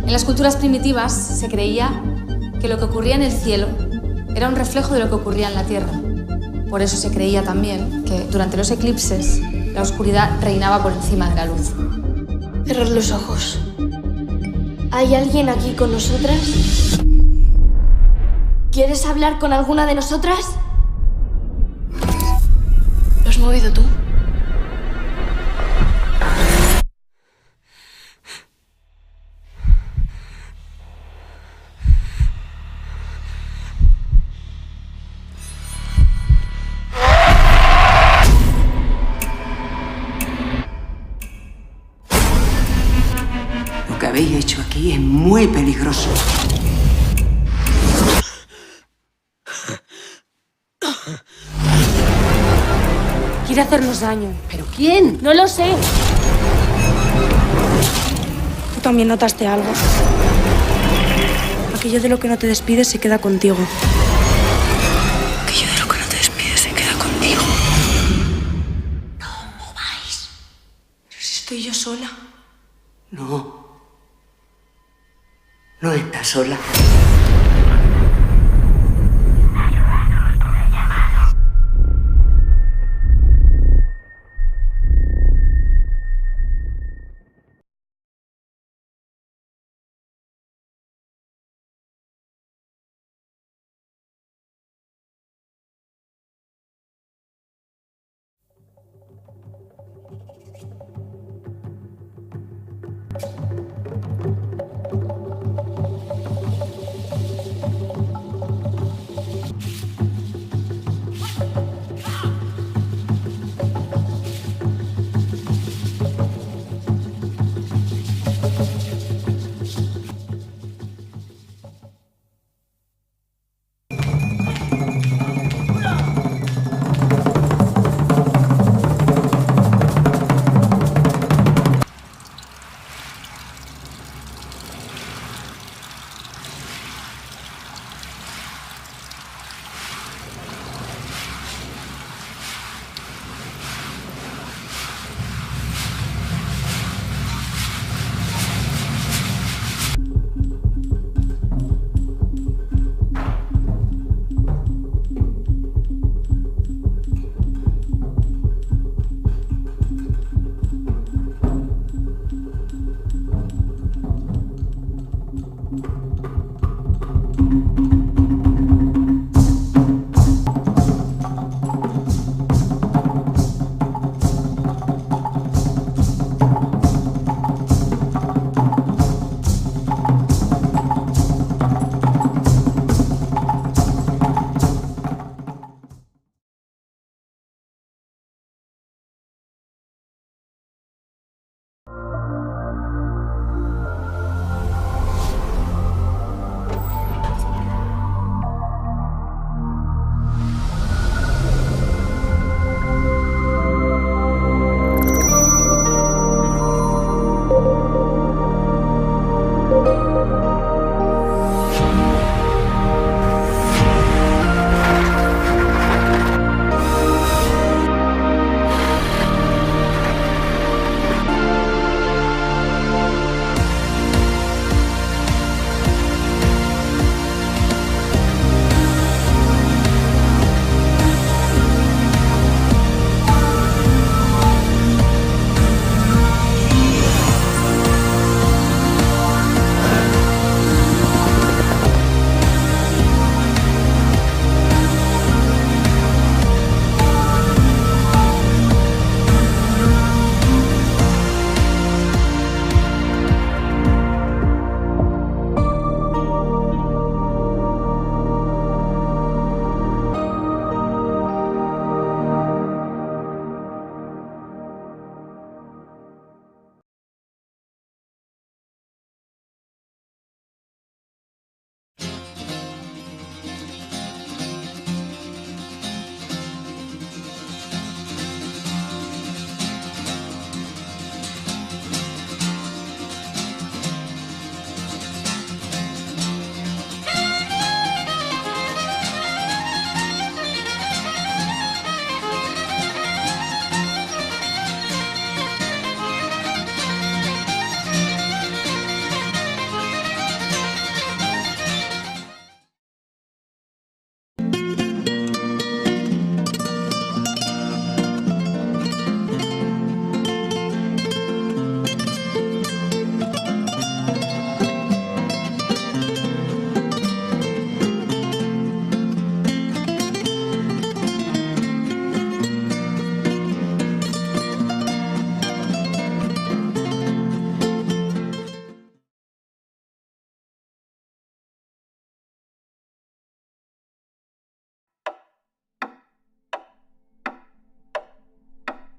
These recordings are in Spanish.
En las culturas primitivas se creía que lo que ocurría en el cielo era un reflejo de lo que ocurría en la tierra. Por eso se creía también que durante los eclipses la oscuridad reinaba por encima de la luz. Cerrad los ojos. ¿Hay alguien aquí con nosotras? ¿Quieres hablar con alguna de nosotras? ¿Lo has movido tú? Lo que habéis hecho aquí es muy peligroso. Quiere hacernos daño. ¿Pero quién? No lo sé. Tú también notaste algo. Aquello de lo que no te despides se queda contigo. Aquello de lo que no te despides se queda contigo. No mováis. Pero si estoy yo sola. No. No estás sola.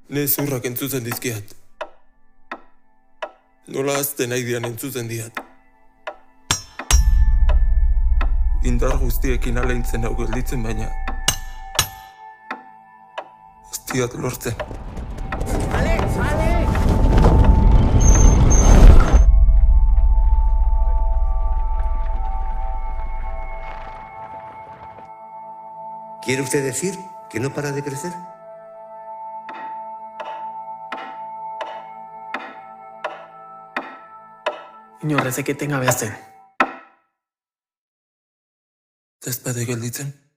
Ne zurrak entzutzen dizkiat. Nola azte nahi dian entzutzen diat. Indar guztiekin aleintzen hau gelditzen baina... Ez diat lortzen. ¿Quiere usted decir que no para de crecer? Inorrez eketen gabe zen. Ez bade gelditzen.